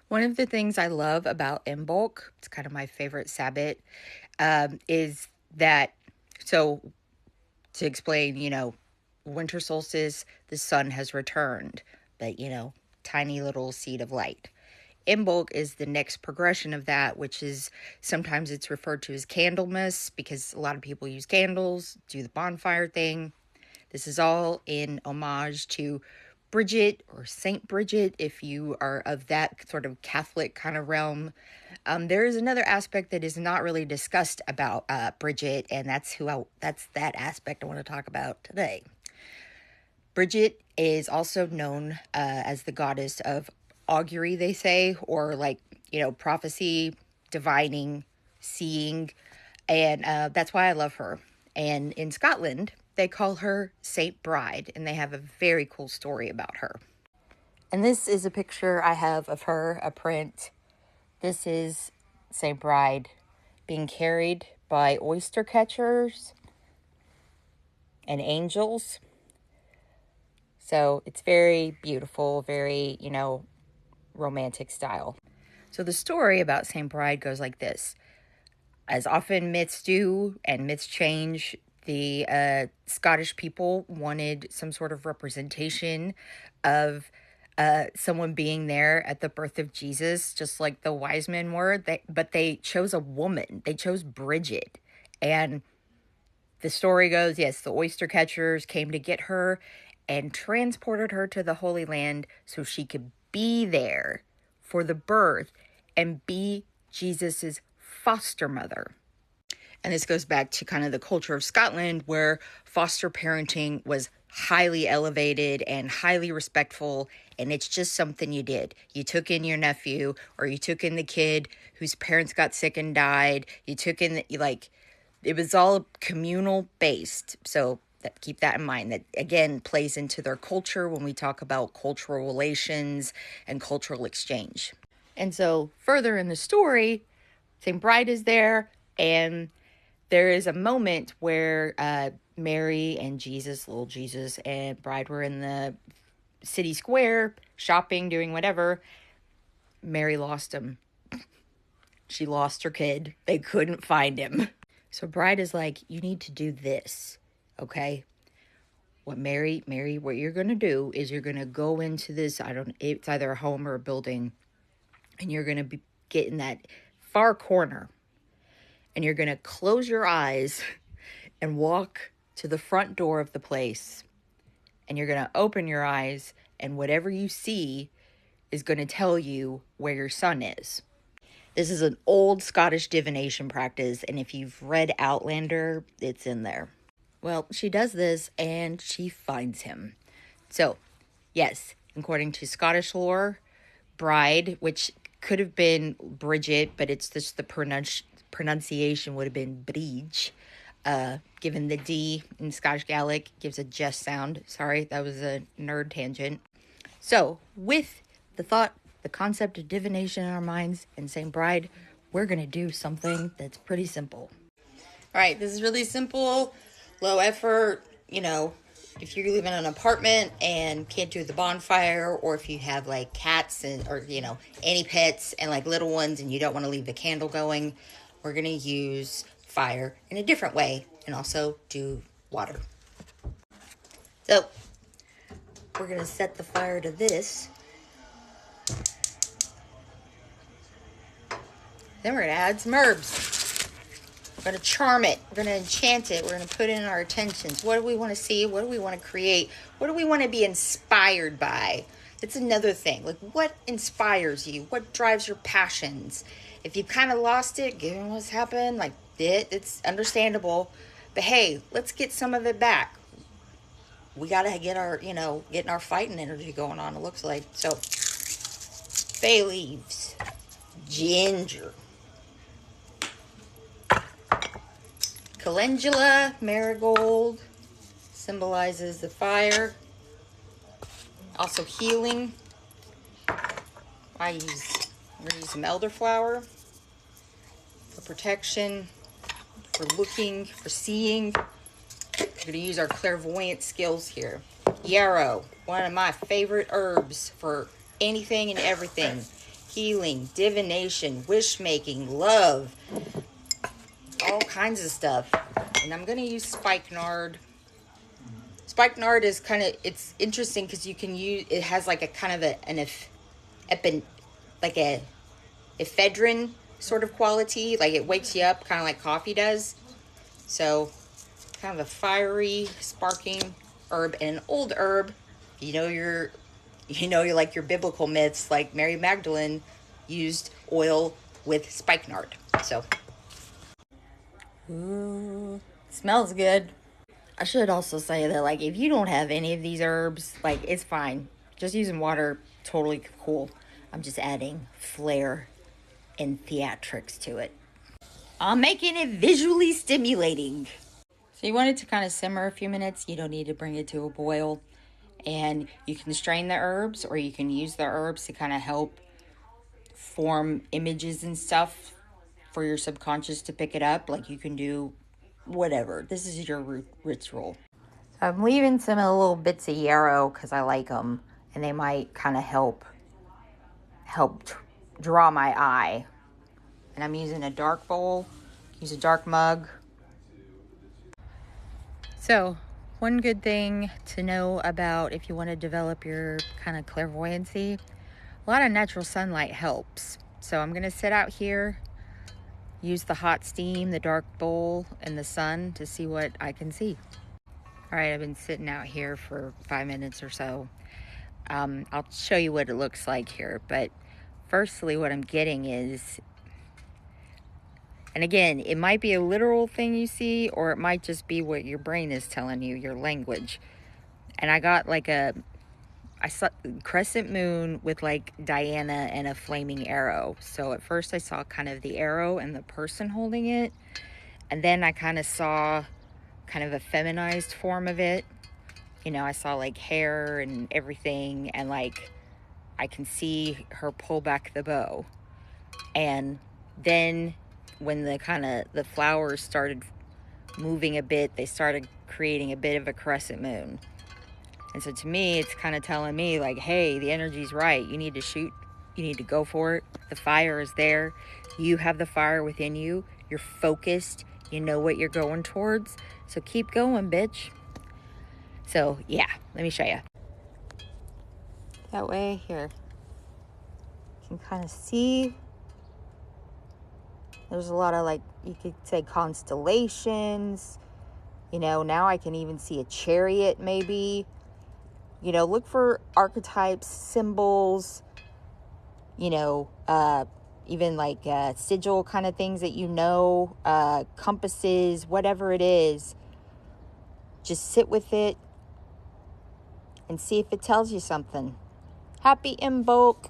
One of the things I love about Imbolc, it's kind of my favorite Sabbath, is that, so to explain, winter solstice, the sun has returned, but, tiny little seed of light. Imbolc is the next progression of that, which is sometimes it's referred to as Candlemas because a lot of people use candles, do the bonfire thing. This is all in homage to Bridget or Saint Bridget, if you are of that sort of Catholic kind of realm. There is another aspect that is not really discussed about Bridget, and that's that aspect I want to talk about today. Bridget is also known as the goddess of augury, they say, or prophecy, divining, seeing, and that's why I love her. And in Scotland, they call her Saint Bride, and they have a very cool story about her. And this is a picture I have of her, a print. This is Saint Bride being carried by oyster catchers and angels. So it's very beautiful, very, romantic style. So the story about Saint Bride goes like this. As often myths do, and myths change, the Scottish people wanted some sort of representation of someone being there at the birth of Jesus, just like the wise men were. But they chose a woman. They chose Bridget. And the story goes, yes, the oyster catchers came to get her and transported her to the Holy Land so she could be there for the birth and be Jesus's foster mother. And this goes back to kind of the culture of Scotland, where foster parenting was highly elevated and highly respectful. And it's just something you did. You took in your nephew, or you took in the kid whose parents got sick and died. You took in, it was all communal based. So keep that in mind. That, again, plays into their culture when we talk about cultural relations and cultural exchange. And so further in the story, St. Bride is there, and there is a moment where Mary and Jesus, little Jesus, and Bride were in the city square, shopping, doing whatever. Mary lost him. She lost her kid. They couldn't find him. So Bride is like, you need to do this, okay? What Mary, what you're going to do is you're going to go into this, it's either a home or a building, and you're going to get in that far corner, and you're going to close your eyes and walk to the front door of the place, and you're going to open your eyes, and whatever you see is going to tell you where your son is. This is an old Scottish divination practice, and if you've read Outlander, it's in there. Well, she does this, and she finds him. So, yes, according to Scottish lore, Bride, which could have been Bridget, but it's just the pronunciation would have been Bridge. Given the D in Scottish Gaelic, gives a just sound. Sorry, that was a nerd tangent. So, with the concept of divination in our minds and St. Bride, we're going to do something that's pretty simple. All right, this is really simple, low effort. If you're living in an apartment and can't do the bonfire, or if you have cats or any pets and little ones and you don't want to leave the candle going, we're going to use fire in a different way and also do water. So we're going to set the fire to this. Then we're going to add some herbs. We're going to charm it. We're going to enchant it. We're going to put in our intentions. What do we want to see? What do we want to create? What do we want to be inspired by? It's another thing. What inspires you? What drives your passions? If you've kind of lost it, given what's happened, it's understandable. But hey, let's get some of it back. We got to get our, getting our fighting energy going on, it looks like. So, bay leaves, ginger, calendula, marigold, symbolizes the fire. Also healing. I'm going to use some elderflower for protection, for looking, for seeing. We're going to use our clairvoyant skills here. Yarrow, one of my favorite herbs for anything and everything. healing, divination, wish making, love, all kinds of stuff. And I'm going to use spikenard. Spikenard is kind of, it's interesting because you can use, it has like a kind of like a ephedrine sort of quality. Like it wakes you up kind of like coffee does. So kind of a fiery, sparking herb, and an old herb. You like your biblical myths, like Mary Magdalene used oil with spikenard. So, ooh, smells good. I should also say that, like, if you don't have any of these herbs, like, it's fine. Just using water, totally cool. I'm just adding flair and theatrics to it. I'm making it visually stimulating. So you want it to kind of simmer a few minutes. You don't need to bring it to a boil. And you can strain the herbs, or you can use the herbs to kind of help form images and stuff for your subconscious to pick it up. Like you can do whatever. This is your ritual. I'm leaving some of the little bits of yarrow because I like them, and they might kind of help draw my eye. And I'm using a dark bowl. Use a dark mug. So, one good thing to know about if you want to develop your kind of clairvoyancy, a lot of natural sunlight helps. So I'm going to sit out here, use the hot steam, the dark bowl, and the sun to see what I can see. All right, I've been sitting out here for 5 minutes or so. I'll show you what it looks like here. But firstly, what I'm getting is, and again, it might be a literal thing you see, or it might just be what your brain is telling you, your language. And I got like I saw crescent moon with like Diana and a flaming arrow. So at first I saw kind of the arrow and the person holding it. And then I kind of saw kind of a feminized form of it. I saw like hair and everything. And like, I can see her pull back the bow. And then when the flowers started moving a bit, they started creating a bit of a crescent moon. And so to me, it's kind of telling me like, hey, the energy's right. You need to shoot. You need to go for it. The fire is there. You have the fire within you. You're focused. You know what you're going towards. So keep going, bitch. So yeah, let me show you. That way here. You can kind of see. There's a lot of like, you could say constellations. Now I can even see a chariot maybe. Look for archetypes, symbols, even like sigil kind of things that compasses, whatever it is. Just sit with it and see if it tells you something. Happy Imbolc.